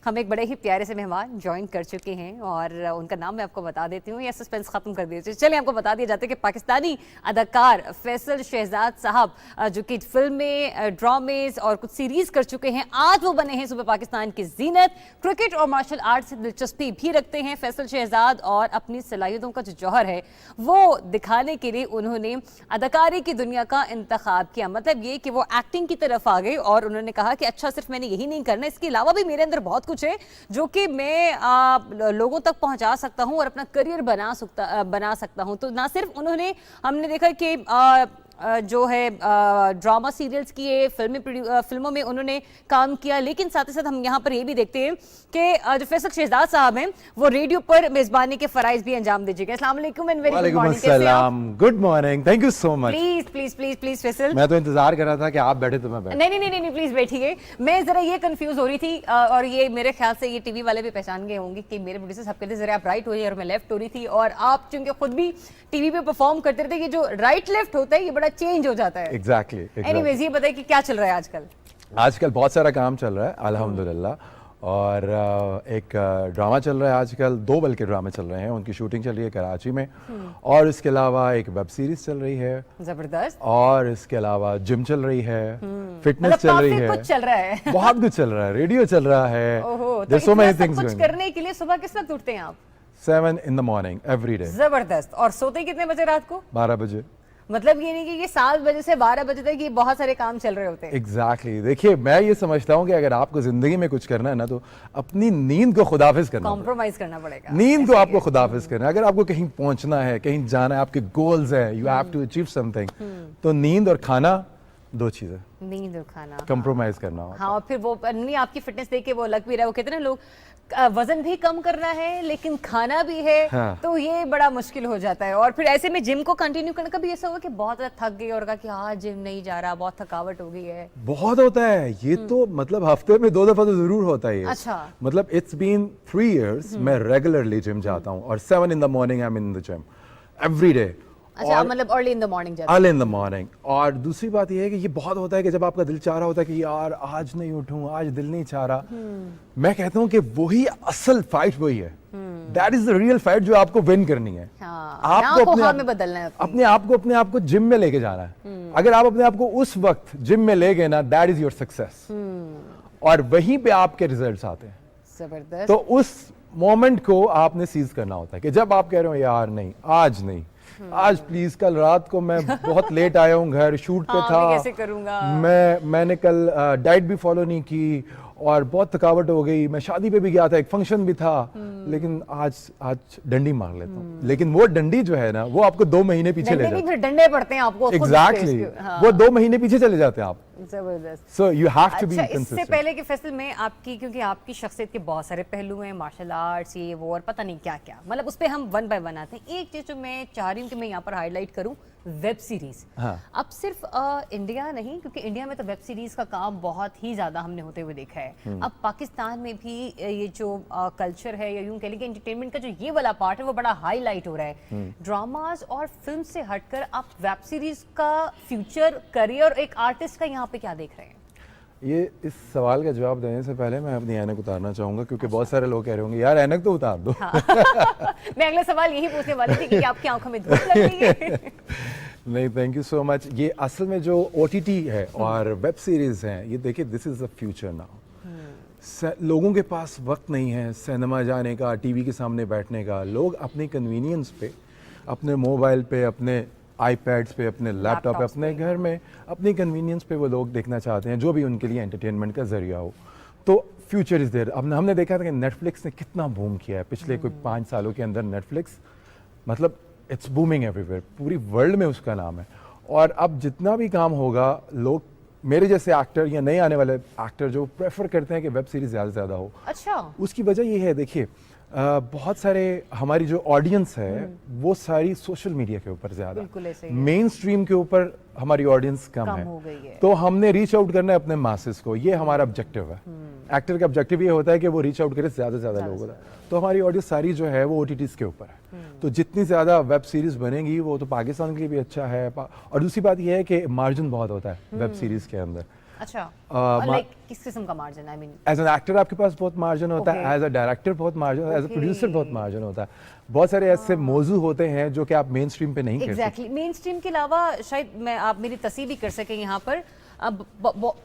हम एक बड़े ही प्यारे से मेहमान ज्वाइन कर चुके हैं और उनका नाम मैं आपको बता देती हूँ, या सस्पेंस खत्म कर दीजिए। चलिए आपको बता दिया जाता है कि पाकिस्तानी अदाकार फैसल शहजाद साहब जो कि फिल्में, ड्रामेज और कुछ सीरीज कर चुके हैं, आज वो बने हैं सुबह पाकिस्तान की जीनत। क्रिकेट और मार्शल आर्ट से दिलचस्पी भी रखते हैं फैसल शहजाद और अपनी सलाहियतों का जो जौहर है वो दिखाने के लिए उन्होंने अदाकारी की दुनिया का इंतखाब किया। मतलब ये कि वो एक्टिंग की तरफ आ गए और उन्होंने कहा कि अच्छा सिर्फ मैंने यही नहीं करना, इसके अलावा भी मेरे अंदर बहुत कुछ है जो कि मैं लोगों तक पहुंचा सकता हूं और अपना करियर बना सकता हूं। तो ना सिर्फ उन्होंने, हमने देखा कि जो है ड्रामा सीरियल्स किए, फिल्मों में उन्होंने काम किया, लेकिन साथ ही साथ हम यहाँ पर ये भी देखते हैं कि जो फैसल शहजाद साहब हैं वो रेडियो पर मेजबानी के फराइज भी अंजाम दीजिएगा। अस्सलाम वालेकुम एंड वेरी गुड मॉर्निंग। कैसे हैं? Good morning, thank you so much. Please please please please Faisal, मैं तो इंतजार कर रहा था कि आप बैठे तो मैं बैठा। नहीं, प्लीज बैठिए। मैं जरा ये कंफ्यूज हो रही थी और ये मेरे ख्याल से ये टीवी वाले भी पहचान गए होंगे कि मेरे प्रोड्यूसर साहब कहते जरा आप राइट हो जाइए और मैं लेफ्ट हो रही थी, और आप चूंकि खुद भी टीवी पे परफॉर्म करते रहते, ये जो राइट लेफ्ट होता है ये बड़ा चेंज हो जाता है। एग्जैक्टली। एनीवेज ये बताइए कि क्या चल रहा है आजकल? आजकल बहुत सारा काम चल रहा है अल्हम्दुलिल्लाह, और एक ड्रामा चल रहा है आजकल, दो बल्कि ड्रामे चल रहे हैं, उनकी शूटिंग चल रही है कराची में, और इसके अलावा एक वेब सीरीज चल रही है जबरदस्त, और इसके अलावा जिम चल रही है, फिटनेस मतलब चल रही है, कुछ चल रहा है बहुत कुछ चल रहा है, रेडियो चल रहा है। ओहो, तो There's so many things कुछ going on. करने के लिए सुबह किस वक्त उठते हैं आप? 7 in the morning every day। जबरदस्त। और सोते कितने बजे रात को? 12 बजे। मतलब ये नहीं कि ये 7 बजे से 12 बजे तक ये बहुत सारे काम चल रहे होते हैं। एग्जैक्टली। देखिए, मैं ये समझता हूँ कि अगर आपको जिंदगी में कुछ करना है ना, तो अपनी नींद को खुदाफिज करना, कॉम्प्रोमाइज करना पड़ेगा। नींद को आपको खुदाफिज करना है। अगर आपको कहीं पहुंचना है, कहीं जाना है, आपके गोल्स हैं, you have to achieve something, तो नींद और खाना, दो चीजें, नींद और खाना कंप्रोमाइज करना होता है। हाँ, और फिर वो नहीं, आपकी फिटनेस देख के वो लग भी रहा है, वो कहते हैं ना लोग वजन भी कम करना है लेकिन खाना भी है, हाँ। तो ये बड़ा मुश्किल हो जाता है। और फिर ऐसे में जिम को कंटिन्यू करने का भी ऐसा हुआ कि बहुत ज्यादा थक गई और कहा कि हाँ जिम नहीं जा रहा, बहुत थकावट हो गई है? बहुत होता है ये तो, मतलब हफ्ते में 2 दफा तो जरूर होता है ये। अच्छा। मतलब इट्स बीन 3 years मैं रेगुलरली जिम जाता हूँ, और 7 in the morning I am in the gym every day. अच्छा, मतलब early in the morning early in the morning. और दूसरी बात यह है कि ये बहुत होता है कि जब आपका दिल चाह रहा होता है कि यार आज नहीं उठूं, आज दिल नहीं चाह रहा, मैं कहता हूं कि वही असल फाइट वही है। That is the real fight जो आपको विन करनी है। हाँ, आपको अपने आप में बदलना है, अपने आप को जिम में लेके जाना है। अगर आप अपने आप को उस वक्त जिम में ले गए ना, दैट इज योर सक्सेस, और वहीं पे आपके रिजल्ट्स आते हैं। जबरदस्त। तो उस मोमेंट को आपने सीज करना होता है कि जब आप कह रहे हो यार नहीं, आज नहीं, आज प्लीज, कल रात को मैं बहुत लेट आया हूँ घर, शूट पे था, मैं कैसे करूंगा? मैंने कल डाइट भी फॉलो नहीं की और बहुत थकावट हो गई, मैं शादी पे भी गया था, एक फंक्शन भी था, लेकिन आज डंडी मार लेता हूँ। लेकिन वो डंडी जो है ना, वो आपको 2 महीने पीछे ले जाती है। डंडे पड़ते हैं आपको एग्जैक्टली, वो 2 महीने पीछे चले जाते हैं आप। जबरदस्त। So you have to be इससे कंसिस्टेंट। पहले कि फैसल में आपकी, क्योंकि आपकी शख्सियत के बहुत सारे पहलू हैं, मार्शल आर्ट्स, ये वो और पता नहीं क्या क्या, मतलब उस पे हम 1 by 1 आते हैं। एक चीज जो मैं चाह रही हूँ कि मैं यहाँ पर हाईलाइट करूँ, वेब सीरीज। हाँ। अब सिर्फ इंडिया नहीं, क्योंकि इंडिया में तो वेब सीरीज का काम बहुत ही ज्यादा हमने होते हुए देखा है, अब पाकिस्तान में भी ये जो कल्चर है, या यूं कह लें कि एंटरटेनमेंट का जो ये वाला पार्ट है वो बड़ा हाईलाइट हो रहा है। ड्रामाज और फिल्म से हटकर आप वेब सीरीज का फ्यूचर, करियर और एक आर्टिस्ट का यहाँ पे क्या देख रहे हैं? ये इस सवाल का जवाब देने से पहले मैं अपनी ऐनक उतारना चाहूंगा, क्योंकि बहुत सारे लोग कह रहे होंगे यार ऐनक तो उतार दो। हाँ। मैं अगला सवाल यही पूछने वाली थी कि आपकी आंखों में धूप लग रही है? नहीं, थैंक यू सो मच। ये असल में जो OTT है और वेब सीरीज हैं, ये देखिए, this is the future now. लोगों के पास वक्त नहीं है सिनेमा जाने का, टीवी के सामने बैठने का। लोग अपनी कन्वीनियंस पे, अपने मोबाइल पे, अपने आईपैड्स पे, अपने लैपटॉप पे, अपने घर में अपनी कन्वीनियंस पे वो लोग देखना चाहते हैं, जो भी उनके लिए एंटरटेनमेंट का जरिया हो। तो फ्यूचर इज देयर। अब हमने देखा था कि नेटफ्लिक्स ने कितना बूम किया है पिछले कोई 5 सालों के अंदर। नेटफ्लिक्स मतलब इट्स बूमिंग एवरीवेयर, पूरी वर्ल्ड में उसका नाम है। और अब जितना भी काम होगा, लोग मेरे जैसे एक्टर या नए आने वाले एक्टर जो प्रेफर करते हैं कि वेब सीरीज ज़्यादा से ज़्यादा हो। अच्छा। उसकी वजह ये है, देखिए, बहुत सारे हमारी जो ऑडियंस है वो सारी सोशल मीडिया के ऊपर ज्यादा, मेन स्ट्रीम के ऊपर हमारी ऑडियंस कम है, हो गई है। तो हमने रीच आउट करना है अपने मासेस को, ये हमारा ऑब्जेक्टिव है। एक्टर का ऑब्जेक्टिव ये होता है कि वो रीच आउट करे ज्यादा से ज्यादा लोगों तक। तो हमारी ऑडियंस सारी जो है वो OTTs के ऊपर है। तो जितनी ज्यादा वेब सीरीज बनेगी वो तो पाकिस्तान के लिए भी अच्छा है, और दूसरी बात ये है कि मार्जिन बहुत होता है वेब सीरीज के अंदर। अच्छा, मा- लाइक किस किस्म का margin? I mean as an actor आपके पास बहुत मार्जिन होता है, Okay. एज अ डायरेक्टर बहुत margin, as a Okay. Producer बहुत मार्जिन होता है। बहुत सारे ऐसे मौजू होते हैं जो कि आप मेन स्ट्रीम पे नहीं कर सकते। एग्जैक्टली मेन स्ट्रीम के अलावा शायद मैं आप मेरी तस्वीर भी कर सकें यहाँ पर। अब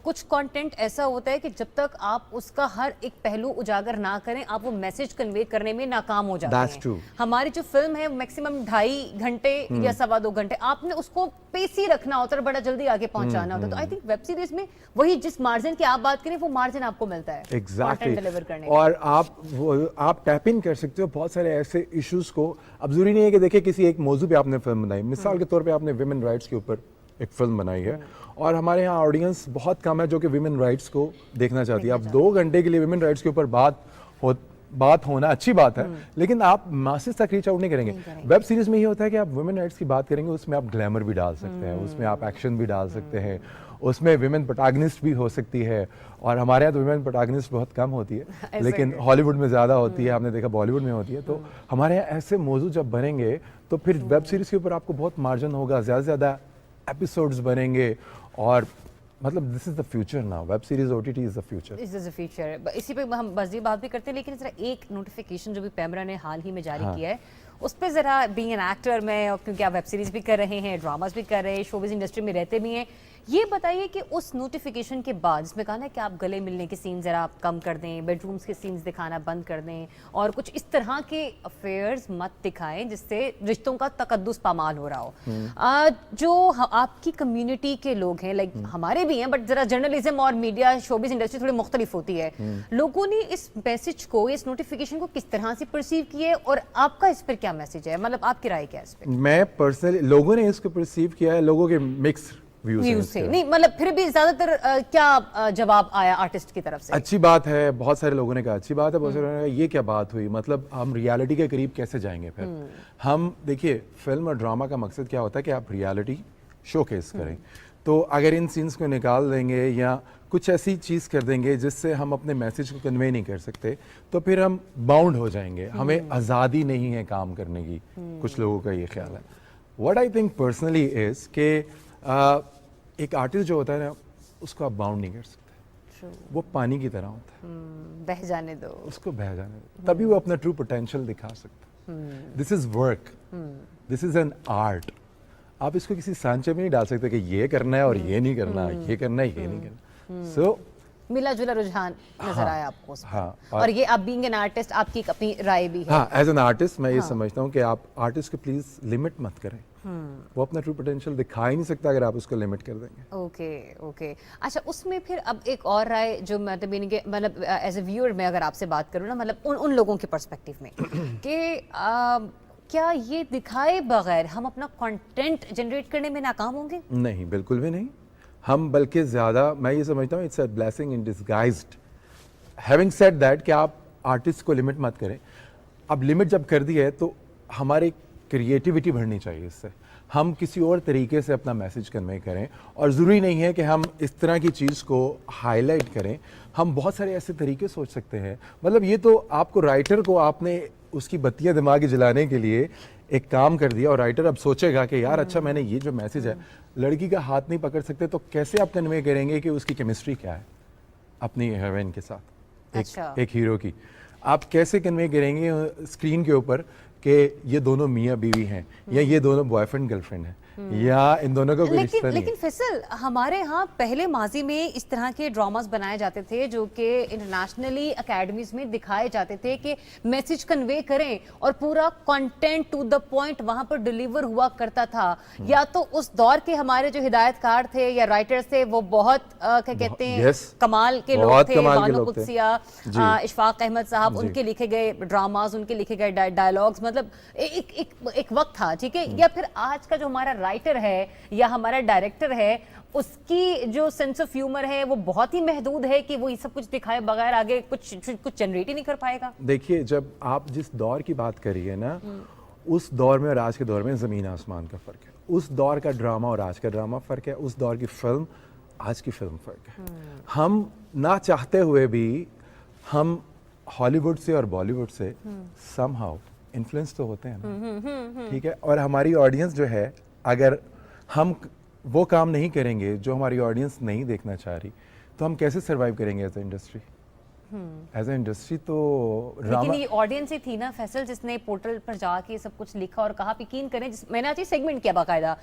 कुछ कंटेंट ऐसा होता है कि जब तक आप उसका हर एक पहलू उजागर ना करें, आप वो मैसेज कन्वे करने में नाकाम हो जाते That's हैं। true. हमारी जो फिल्म है मैक्सिमम 2.5 घंटे या 2.25 घंटे, आपने उसको पेसी रखना होता है, बड़ा जल्दी आगे पहुंचाना होता है। तो आई थिंक वेब सीरीज में वही जिस मार्जिन की आप बात करें वो मार्जिन आपको मिलता है एग्जैक्टली डिलीवर करने का। और आप टैप इन कर सकते हो बहुत सारे ऐसे इश्यूज को। अब जरूरी नहीं है कि देखिए किसी एक मौजू पे आपने फिल्म बनाई, मिसाल के तौर पे आपने विमेन राइट्स के ऊपर एक फिल्म बनाई है और हमारे यहाँ ऑडियंस बहुत कम है जो कि विमेन राइट्स को देखना चाहती है। अब 2 घंटे के लिए विमेन राइट्स के ऊपर बात होना अच्छी बात है, लेकिन आप मासेस तक रीच आउट नहीं करेंगे। वेब सीरीज में ये होता है कि आप वुमेन राइट्स की बात करेंगे, उसमें आप ग्लैमर भी डाल सकते हैं, उसमें आप एक्शन भी डाल सकते हैं, उसमें विमेन प्रोटैगनिस्ट भी हो सकती है। और हमारे यहाँ तो विमेन प्रोटैगनिस्ट बहुत कम होती है, लेकिन हॉलीवुड में ज़्यादा होती है, हमने देखा बॉलीवुड में होती है। तो हमारे यहाँ ऐसे मौजू जब बनेंगे तो फिर वेब सीरीज के ऊपर आपको बहुत मार्जिन होगा, ज़्यादा से ज़्यादा एपिसोड्स बनेंगे और मतलब this is the future now. Web series OTT is the future. इस इज द फ्यूचर। इसी पे हम बस ये बात भी करते हैं, लेकिन जरा एक नोटिफिकेशन जो भी पैमरा ने हाल ही में जारी किया है उस पर जरा, बीइंग एन एक्टर में, और क्योंकि आप वेब सीरीज भी कर रहे हैं, ड्रामास भी कर रहे हैं, शोबिज इंडस्ट्री में रहते भी हैं, ये बताइए कि उस नोटिफिकेशन के बाद जिसमें कहा ना कि आप गले मिलने के सीन जरा आप कम कर दें, बेडरूम्स के सीन्स दिखाना बंद कर दें और कुछ इस तरह के अफेयर्स मत दिखाएं जिससे रिश्तों का तकद्दुस पामाल हो रहा हो। जो आपकी कम्युनिटी के लोग हैं, लाइक हमारे भी हैं, बट जरा जर्नलिज्म और मीडिया शोबिज इंडस्ट्री थोड़ी मुख्तलिफ होती है, लोगों ने इस मैसेज को, इस नोटिफिकेशन को किस तरह से परसीव किया है और आपका इस पर क्या मैसेज है? मतलब आपकी राय क्या है इस पर? मैं पर्सनली, लोगों ने इसको परसीव किया है, लोगों के मिक्स व्यूज से नहीं, मतलब फिर भी ज्यादातर क्या जवाब आया आर्टिस्ट की तरफ से? अच्छी बात है, बहुत सारे लोगों ने कहा अच्छी बात है, बहुत सारे लोगों ने कहा ये क्या बात हुई, मतलब हम रियलिटी के करीब कैसे जाएंगे फिर। हम देखिए, फिल्म और ड्रामा का मकसद क्या होता है कि आप रियलिटी शोकेस करें। तो अगर इन सीन्स को निकाल देंगे या कुछ ऐसी चीज़ कर देंगे जिससे हम अपने मैसेज को कन्वे नहीं कर सकते, तो फिर हम बाउंड हो जाएंगे, हमें आज़ादी नहीं है काम करने की। कुछ लोगों का ये ख्याल है। What I think personally is के एक आर्टिस्ट जो होता है ना, उसको आप बाउंड नहीं कर सकते। वो पानी की तरह होता है, बह जाने दो, उसको बह जाने दो, तभी वो अपना ट्रू पोटेंशियल दिखा सकता है। This is work, this is an art. आप इसको किसी सांचे में नहीं डाल सकते कि ये करना है और ये नहीं करना, ये करना है, ये नहीं करना। सो मिला जुला रुझान नजर आया आपको उसमें। हाँ, और ये आप बीइंग एन आर्टिस्ट, आपकी एक अपनी राय भी है। हाँ, एज एन आर्टिस्ट मैं ये समझता हूँ कि आप आर्टिस्ट को प्लीज लिमिट मत करें। वो अपना ट्रू पोटेंशियल दिखा ही नहीं सकता अगर आप उसको लिमिट कर देंगे। ओके ओके, अच्छा, उसमें फिर अब एक और राय जो मतलब एज ए व्यूअर मैं अगर आपसे बात करूँ ना, मतलब उन लोगों के पर्सपेक्टिव में कि क्या ये दिखाए बगैर हम अपना कंटेंट जनरेट करने में नाकाम होंगे? नहीं, बिल्कुल भी नहीं। हम बल्कि ज़्यादा, मैं ये समझता हूँ it's a blessing in disguised. Having said that कि आप आर्टिस्ट को लिमिट मत करें। अब लिमिट जब कर दी है तो हमारी क्रिएटिविटी बढ़नी चाहिए, इससे हम किसी और तरीके से अपना मैसेज कन्वे करें। और ज़रूरी नहीं है कि हम इस तरह की चीज़ को हाईलाइट करें, हम बहुत सारे ऐसे तरीके सोच सकते हैं। मतलब ये तो आपको, राइटर को आपने उसकी बत्तियां दिमाग जलाने के लिए एक काम कर दिया और राइटर अब सोचेगा कि यार अच्छा, मैंने ये जो मैसेज है, लड़की का हाथ नहीं पकड़ सकते तो कैसे आप कन्वे करेंगे कि उसकी केमिस्ट्री क्या है अपनी हीरोइन के साथ, एक हीरो की। आप कैसे कन्वे करेंगे स्क्रीन के ऊपर कि ये दोनों मियाँ बीवी हैं या ये दोनों बॉयफ्रेंड गर्लफ्रेंड हैं या इन दोनों का कोई रिश्ता नहीं है। लेकिन फैसल, हमारे यहाँ पहले माजी में इस तरह के ड्रामास बनाए जाते थे जो कि इंटरनेशनली अकेडमीज में दिखाए जाते थे कि मैसेज कन्वे करें और पूरा कंटेंट टू द पॉइंट वहां पर डिलीवर हुआ करता था। या तो उस दौर के हमारे जो हिदायतकार थे या राइटर्स थे वो बहुत क्या कहते हैं, कमाल के लोग थे, बानो कुदसिया, इशफाक अहमद साहब, उनके लिखे गए ड्रामास, उनके लिखे गए डायलॉग्स, मतलब एक वक्त था, ठीक है। या फिर आज का जो हमारा राइटर है या हमारा डायरेक्टर है, उसकी जो सेंस ऑफ ह्यूमर है वो बहुत ही महदूद है कि वो ये सब कुछ दिखाए बगैर आगे कुछ जनरेट ही नहीं कर पाएगा। देखिए, जब आप जिस दौर की बात करिए ना, उस दौर में और आज के दौर में जमीन आसमान का फर्क है। उस दौर का ड्रामा और आज का ड्रामा फर्क है, उस दौर की फिल्म आज की फिल्म फर्क है। हम ना चाहते हुए भी हम हॉलीवुड से और बॉलीवुड से समहाउ इन्फ्लुएंस तो होते हैं ना, ठीक है। और हमारी ऑडियंस जो है, अगर हम वो काम नहीं करेंगे जो हमारी ऑडियंस नहीं देखना चाह रही, तो हम कैसे सरवाइव करेंगे as a industry? As a industry तो लेकिन ये ऑडियंस ही थी ना फैसल, जिसने पोर्टल पर जाके सब कुछ लिखा और कहा यकीन करें, मैंने आज सेगमेंट किया बाकायदा।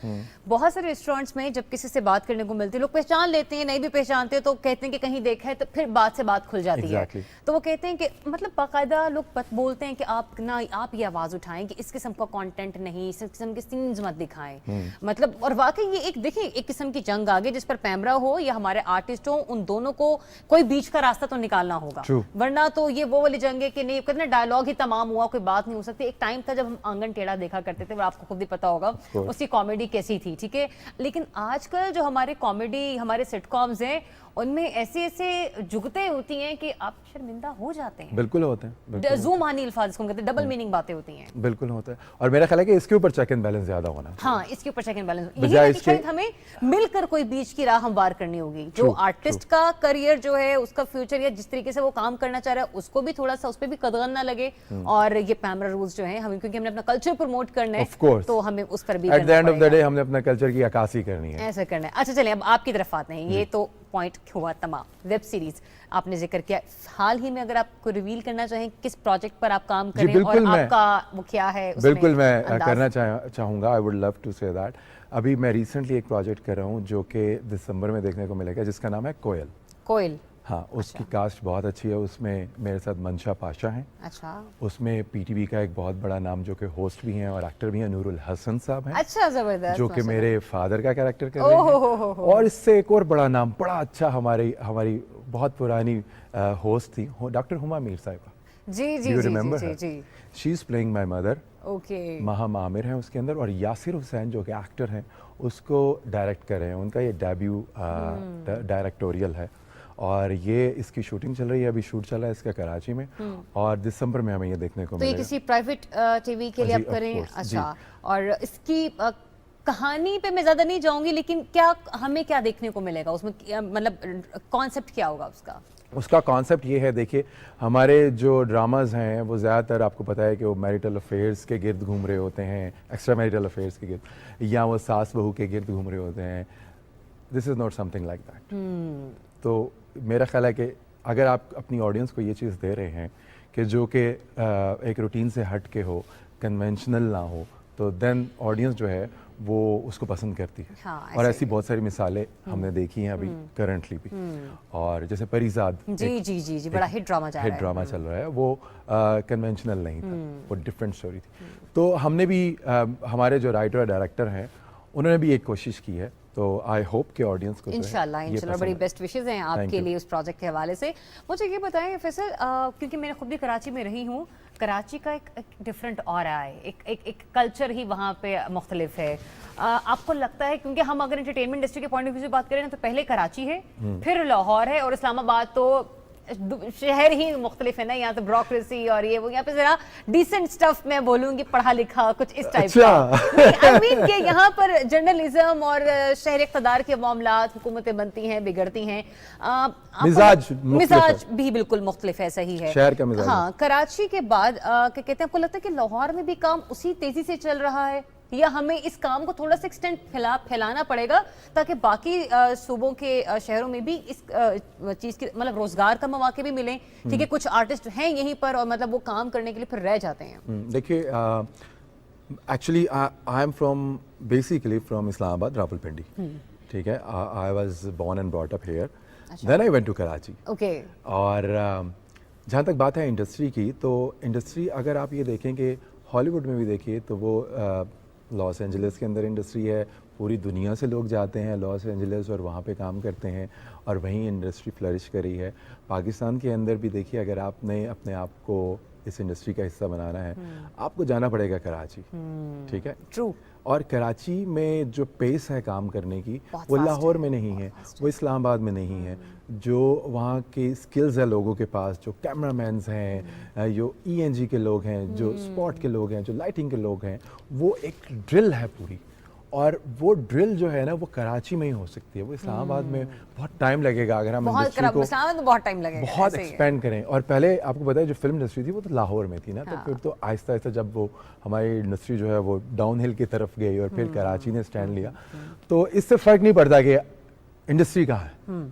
बहुत सारे रेस्टोरेंट्स में जब किसी से बात करने को मिलती है, लोग पहचान लेते हैं, नहीं भी पहचानते तो कहते हैं कि कहीं देखा है, तो फिर बात से बात खुल जाती है। तो वो कहते हैं कि मतलब बाकायदा लोग बोलते हैं कि आप ये आवाज उठाएं कि इस किस्म का कंटेंट नहीं, इस किस्म के सीन्स मत दिखाएं। मतलब और वाकई ये एक देखिए एक किस्म की जंग आगे, जिस पर कैमरा हो या हमारे आर्टिस्ट हो, उन दोनों को कोई बीच का रास्ता तो निकालना होगा। वरना तो ये वो वाली जंग है कि नहीं कितने डायलॉग ही तमाम हुआ, कोई बात नहीं हो सकती। एक टाइम था जब हम आंगन टेढ़ा देखा करते थे, वो आपको खुद ही पता होगा उसकी कॉमेडी कैसी थी, ठीक है। लेकिन आजकल जो हमारे कॉमेडी हमारे सिटकॉम्स हैं, उनमें ऐसे ऐसे जुगतें होती हैं कि आप शर्मिंदा हो जाते हैं। बिल्कुल होते हैं, ज़ूम आनी अल्फाज इसको कहते हैं, डबल मीनिंग बातें होती हैं। बिल्कुल होता है। और मेरा ख्याल है कि इसके ऊपर चेक एंड बैलेंस ज्यादा होना। हाँ, इसके ऊपर चेक एंड बैलेंस, यही है कि शायद हमें मिलकर कोई बीच की राह हमवार करनी होगी। जो आर्टिस्ट का करियर जो है, उसका फ्यूचर या जिस तरीके से वो काम करना चाह रहा है, उसको भी थोड़ा सा उस पर भी कदगन ना लगे। और ये पैमरा रूल्स जो है हमें, क्योंकि हमने अपना कल्चर प्रमोट करना है, तो हमें उस पर भी at the end of the day हमने अपना कल्चर की अक्कासी करनी है, ऐसा करना है। अच्छा चलिए अब आपकी तरफ आते हैं। ये तो पॉइंट हुआ तमाम। वेब सीरीज आपने जिक्र किया, हाल ही में अगर आपको रिवील करना चाहें किस प्रोजेक्ट पर आप काम कर रहे हैं और आपका वो क्या है? बिल्कुल मैं करना चाहूँगा, I would love to say that. अभी मैं रिसेंटली एक प्रोजेक्ट कर रहा हूँ जो कि दिसंबर में देखने को मिलेगा, जिसका नाम है कोयल। कोयल, हाँ, उसकी कास्ट बहुत अच्छी है। उसमें मेरे साथ मंशा पाशा हैं। अच्छा। उसमें पीटीवी का एक बहुत बड़ा नाम जो कि होस्ट भी हैं और एक्टर भी हैं, नूरुल हसन साहब हैं। अच्छा, जबरदस्त। जो कि मेरे फादर का कैरेक्टर कर रहे हैं। और इससे एक और बड़ा नाम, बड़ा अच्छा, हमारी बहुत पुरानी होस्ट थी डॉक्टर हुमा मीर साहिबा। जी जी यू जी रिमेंबर जी जी। She is playing my mother. Okay. Maham Aamir हैं उसके अंदर, और यासिर हुसैन जो कि एक्टर हैं उसको डायरेक्ट कर रहे हैं। उनका ये डेब्यू डायरेक्टोरियल है और ये इसकी शूटिंग चल रही है, अभी शूट चल रहा है इसका कराची में, और दिसंबर में हमें ये देखने को मिलेगा। तो ये किसी प्राइवेट टीवी के लिए आप करें? अच्छा। और इसकी कहानी पे मैं ज्यादा नहीं जाऊंगी, लेकिन क्या हमें क्या देखने को मिलेगा उसमें, मतलब कॉन्सेप्ट क्या होगा उसका? उसका कॉन्सेप्ट ये है, देखिए हमारे जो ड्रामाज हैं वो ज़्यादातर आपको पता है कि वो मैरिटल अफेयर्स के गिर्द घूम रहे होते हैं, एक्स्ट्रा मैरिटल अफेयर्स के गिर्द, या वो सास बहू के गिर्द घूम रहे होते हैं। This is not something like that. तो मेरा ख्याल है कि अगर आप अपनी ऑडियंस को ये चीज़ दे रहे हैं कि जो कि एक रूटीन से हट के हो, कन्वेंशनल ना हो, तो देन ऑडियंस जो है वो उसको पसंद करती है। हाँ, और ऐसी बहुत सारी मिसालें हमने देखी हैं अभी करंटली भी। और जैसे परिजाद, जी जी जी जी, बड़ा हिट ड्रामा चल रहा है, वो कन्वेंशनल नहीं था, वो डिफरेंट स्टोरी थी। तो हमने भी हमारे जो राइटर और डायरेक्टर हैं उन्होंने भी एक कोशिश की है, तो आई होप कि ऑडियंस को इंशाल्लाह बड़ी बेस्ट विशेस हैं आपके लिए उस प्रोजेक्ट के हवाले से। मुझे ये बताएं फैसल, क्योंकि मैंने खुद भी कराची में रही हूँ, कराची का एक डिफरेंट ऑरा है, एक कल्चर ही वहाँ पे मुख्तलिफ है। आपको लगता है, क्योंकि हम अगर एंटरटेनमेंट इंडस्ट्री के पॉइंट ऑफ व्यू से बात करें ना, तो पहले कराची है, फिर लाहौर है, और इस्लामाबाद तो शहर ही मुख्तलिफ है ना। यहाँ तो ब्यूरोक्रेसी और ये वो, यहाँ पे जरा डिसेंट स्टफ मैं बोलूँगी, पढ़ा लिखा कुछ इस टाइप का। आई मीन कि यहाँ पर जर्नलिज्म और शहर इक़्तिदार के मामलात, हुकूमतें बनती हैं, बिगड़ती हैं, मिजाज भी बिल्कुल मुख्तलिफ है, सही है शहर का मिजाज। हाँ, कराची के बाद क्या कहते हैं, आपको लगता है कि लाहौर में भी काम उसी तेजी से चल रहा है, या हमें इस काम को थोड़ा सा एक्सटेंड फैलाना पड़ेगा ताकि बाकी सूबों के शहरों में भी इस चीज़ की, मतलब रोजगार का मौके भी मिले? ठीक है, कुछ आर्टिस्ट हैं यहीं पर और मतलब वो काम करने के लिए फिर रह जाते हैं। देखिए, actually I am basically from Islamabad, Rawalpindi. ठीक है, I was born and brought up here, then I went to Karachi. Okay. और जहाँ तक बात है इंडस्ट्री की, तो इंडस्ट्री अगर आप ये देखें कि हॉलीवुड में भी देखिए तो वो लॉस एंजलिस के अंदर इंडस्ट्री है, पूरी दुनिया से लोग जाते हैं लॉस एंजलिस और वहाँ पे काम करते हैं, और वहीं इंडस्ट्री फ्लरिश करी है। पाकिस्तान के अंदर भी देखिए, अगर आपने अपने आप को इस इंडस्ट्री का हिस्सा बनाना है, आपको जाना पड़ेगा कराची। ठीक है, ट्रू। और कराची में जो पेस है काम करने की, वो लाहौर में नहीं है, वो इस्लामाबाद में नहीं है। जो वहाँ के स्किल्स है लोगों के पास, जो कैमरामैन्स हैं, जो ENG के लोग हैं, जो स्पॉट के लोग हैं, जो लाइटिंग के लोग हैं, वो एक ड्रिल है पूरी, और वो ड्रिल जो है ना वो कराची में ही हो सकती है, वो इस्लामाबाद में बहुत टाइम लगेगा अगर हम इंडस्ट्री को इस्लामाबाद में बहुत टाइम लगेगा, बहुत ऐसे ही है। एक्सपेंड करें। और पहले आपको पता है जो फिल्म इंडस्ट्री थी वो तो लाहौर में थी ना, तो फिर तो आहिस्ता आहिस्ता जब वो हमारी इंडस्ट्री जो है वो डाउन हिल की तरफ गई और फिर कराची ने स्टैंड लिया, तो इससे फ़र्क नहीं पड़ता कि इंडस्ट्री कहाँ है,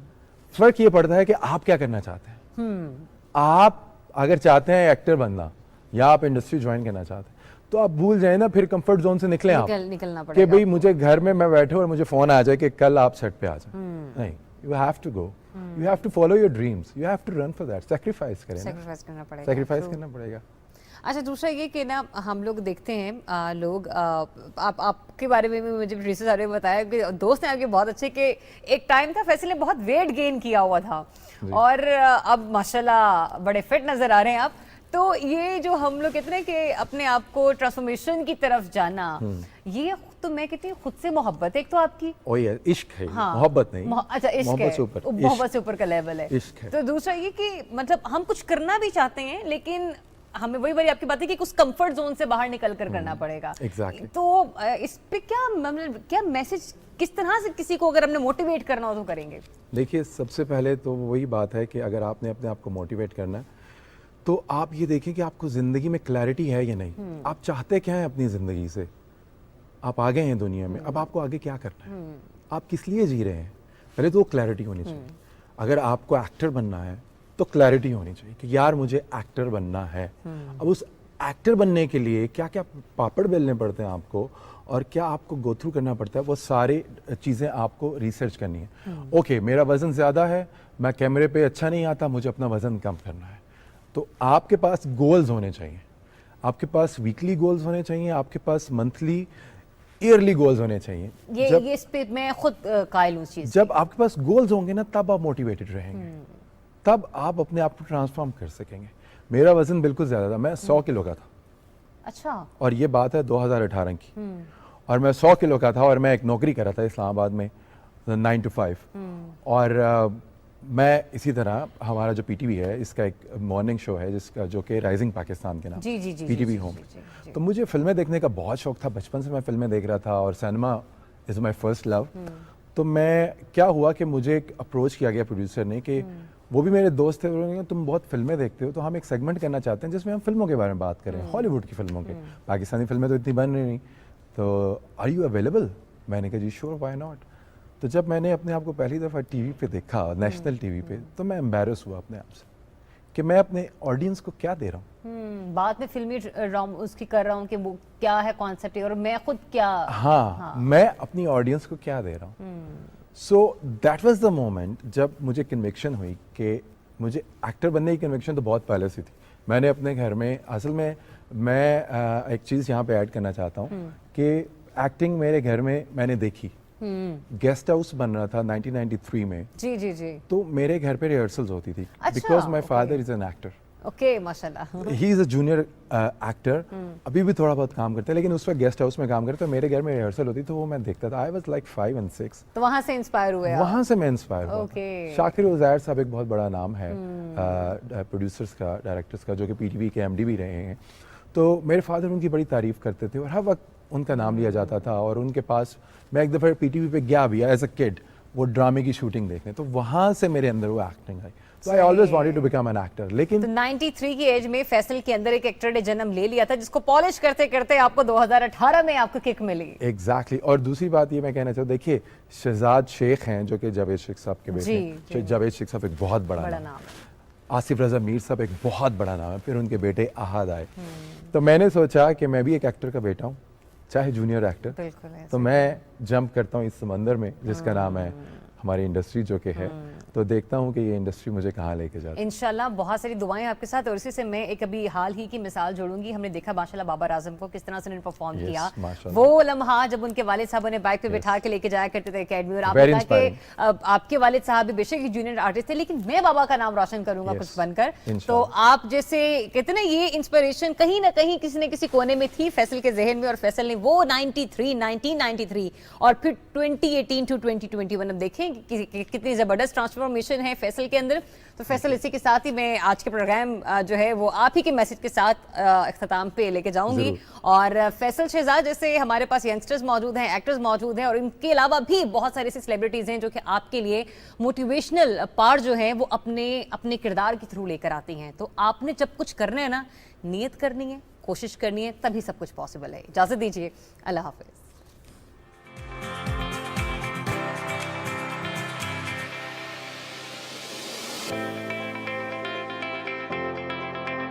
फ़र्क ये पड़ता है कि आप क्या करना चाहते हैं। आप अगर चाहते हैं एक्टर बनना या आप इंडस्ट्री ज्वाइन करना चाहते हैं तो आप भूल जाए ना, फिर कंफर्ट जोन से निकले आप निकलना कि पड़ेगा भाई मुझे घर में मैं बैठे और मुझे फोन आ जाए कि कल आप सेट पे आ जाए। नहीं, you have to go, you have to follow your dreams, you have to run for that, sacrifice करें, सैक्रिफाइस करना पड़ेगा, सैक्रिफाइस true। करना पड़ेगा। अच्छा, दूसरा ये कि ना हम लोग देखते हैं लोग आपके बारे में भी मुझे प्रोड्यूसर साहब ने बताया कि दोस्त हैं आपके बहुत अच्छे, कि एक टाइम था फैसल ने बहुत वेट गेन किया हुआ था और अब माशाल्लाह बड़े फिट नजर आ रहे हैं आप। तो ये जो हम लोग कहते हैं कि अपने आप को ट्रांसफॉर्मेशन की तरफ जाना, ये तो मैं कहती हूँ खुद से मोहब्बत है एक तो आपकी। ओ ये इश्क है, हाँ, मोहब्बत नहीं, अच्छा इश्क मोहब्बत है, से ऊपर, मोहब्बत से ऊपर का लेवल है। इश्क है। तो दूसरा ये कि मतलब हम कुछ करना भी चाहते हैं लेकिन हमें वही वाली आपकी बात है कि कुछ कंफर्ट जोन से बाहर निकल कर करना पड़ेगा। Exactly। तो इस पे क्या मतलब क्या मैसेज, किस तरह से किसी को अगर हमने मोटिवेट करना हो तो करेंगे? देखिए, सबसे पहले तो वही बात है कि अगर आपने अपने आप को मोटिवेट करना है तो आप ये देखें कि आपको ज़िंदगी में क्लैरिटी है या नहीं, आप चाहते क्या हैं अपनी ज़िंदगी से, आप आ गए हैं दुनिया में, अब आपको आगे क्या करना है, आप किस लिए जी रहे हैं, पहले तो वो क्लैरिटी होनी चाहिए। अगर आपको एक्टर बनना है तो क्लैरिटी होनी चाहिए कि यार मुझे एक्टर बनना है। अब उस एक्टर बनने के लिए क्या क्या पापड़ बेलने पड़ते हैं आपको और क्या आपको गो थ्रू करना पड़ता है, वो सारी चीज़ें आपको रिसर्च करनी है। ओके, मेरा वज़न ज़्यादा है, मैं कैमरे पे अच्छा नहीं आता, मुझे अपना वज़न कम करना है, तो आपके पास गोल्स होने चाहिए, आपके पास वीकली गोल्स होने चाहिए, आपके पास मंथली ईयरली गोल्स होने चाहिए। ये इस पे मैं खुद कायल हूँ इस चीज़। जब आपके पास गोल्स होंगे ना तब आप मोटिवेटेड रहेंगे, तब आप अपने आप को ट्रांसफॉर्म कर सकेंगे। मेरा वजन बिल्कुल ज़्यादा था, मैं 100 किलो का था। अच्छा। और ये बात है 2018 की, और मैं 100 किलो का था और मैं एक नौकरी कर रहा था इस्लामाबाद में 9 to 5। और मैं इसी तरह, हमारा जो पीटीवी है इसका एक मॉर्निंग शो है जिसका जो कि राइजिंग पाकिस्तान के नाम, जी पीटीवी होम। तो मुझे फिल्में देखने का बहुत शौक था, बचपन से मैं फिल्में देख रहा था और cinema is my first love. तो मैं क्या हुआ कि मुझे एक अप्रोच किया गया प्रोड्यूसर ने कि वो भी मेरे दोस्त थे, उन्होंने कहा तुम बहुत फिल्में देखते हो तो हम एक सेगमेंट करना चाहते हैं जिसमें हम फिल्मों के बारे में बात करें, हॉलीवुड की फिल्मों के, पाकिस्तानी फिल्में तो इतनी बन रही नहीं, तो आर यू अवेलेबल? मैंने कहा जी श्योर, व्हाई नॉट। तो जब मैंने अपने आप को पहली दफ़ा टीवी पे देखा, नेशनल टीवी पे, तो मैं एम्बैरस हुआ अपने आप से कि मैं अपने ऑडियंस को क्या दे रहा हूँ। बाद में फिल्मी उसकी कर रहा हूँ कि वो क्या है कॉन्सेप्ट और मैं खुद क्या, हाँ, मैं अपनी ऑडियंस को क्या दे रहा हूँ। So that was the moment जब मुझे कन्विक्शन हुई कि मुझे एक्टर बनने की कन्विक्शन तो बहुत पहले से थी। मैंने अपने घर में, असल में मैं एक चीज़ यहाँ पे ऐड करना चाहता हूँ कि एक्टिंग मेरे घर में मैंने देखी। गेस्ट हाउस बन रहा था 1993 में। जी जी जी। तो मेरे घर पे रिहर्सल्स होती थी, अच्छा, because my father is an actor. Okay, माशाल्लाह। He is a junior actor, अभी भी थोड़ा बहुत काम करते हैं, लेकिन उस वक्त गेस्ट हाउस में काम करते, तो मेरे घर में रिहर्सल होती तो वो मैं देखता था। I was like 5 and 6। तो वहां से इंस्पायर हुए आप? वहां से मैं इंस्पायर हुआ। Okay। शाकिर उज़ैर साहब एक बहुत बड़ा नाम है प्रोड्यूसर्स का, डायरेक्टर्स का, जो कि पीटीवी के एमडी भी रहे हैं। तो मेरे फादर उनकी बड़ी तारीफ करते थे और हर वक्त उनका नाम लिया जाता था। और उनके पास मैं एक दफ़ा पीटीवी पे गया भी एज अ किड, वो ड्रामे की शूटिंग देखने, तो वहाँ से मेरे अंदर वो acting I. So I always wanted to become an actor। लेकिन तो 93 की एज में फैसल के अंदर एक एक्टर ने जन्म ले लिया था जिसको पॉलिश करते करते आपको 2018 में आपको किक मिली। एग्जैक्टली। और दूसरी बात ये मैं कहना चाहूँ, देखिए शहजाद शेख हैं जो कि जावेद शेख साहब के बेटे हैं। जावेद शेख साहब एक बहुत बड़ा नाम है। आसिफ रजा मीर साहब एक बहुत बड़ा नाम है, फिर उनके बेटे अहाद आए। तो मैंने सोचा कि मैं भी एक एक्टर का बेटा हूँ, चाहे जूनियर एक्टर, तो मैं जंप करता हूँ इस समंदर में जिसका नाम है हमारी इंडस्ट्री जो कि है। तो देखता हूँ कि ये इंडस्ट्री मुझे कहाँ लेके जाती है। इंशाल्लाह बहुत सारी दुआएं आपके साथ। और इसी से मैं एक अभी हाल ही की मिसाल जोड़ूंगी। हमने देखा माशाल्लाह बाबर आजम को किस तरह से उन्होंने परफॉर्म किया, वो लम्हा जब उनके वालिद साहब उन्हें बाइक पे बिठा के लेके जाया करते थे एकेडमी। और आपने कहा कि आपके वालिद साहब भी बेशक ही जूनियर आर्टिस्ट थे, लेकिन मैं बाबा का नाम रोशन करूंगा कुछ बनकर। तो आप जैसे कहते ना, ये इंस्पिरेशन कहीं ना कहीं किसी न किसी कोने में थी फैसल के जहन में। और फैसल ने वो 1993 और फिर 2018 to 2021 अब देखें कितनी जबरदस्त ट्रांसफॉर्मेशन ट्रांसफॉर्मेशन है फैसल के अंदर। तो फैसल, इसी के साथ ही मैं आज के प्रोग्राम जो है वो आप ही के मैसेज के साथ इख्तिताम पे लेके जाऊंगी। और फैसल शहजाद जैसे हमारे पास यंगस्टर्स मौजूद हैं, एक्टर्स मौजूद हैं, और इनके अलावा भी बहुत सारे ऐसी सेलिब्रिटीज़ हैं जो कि आपके लिए मोटिवेशनल पार्ट जो है वो अपने अपने किरदार के थ्रू लेकर आती हैं। तो आपने जब कुछ करना है ना, नियत करनी है, कोशिश करनी है, तभी सब कुछ पॉसिबल है। इजाज़त दीजिए, अल्लाह हाफिज़।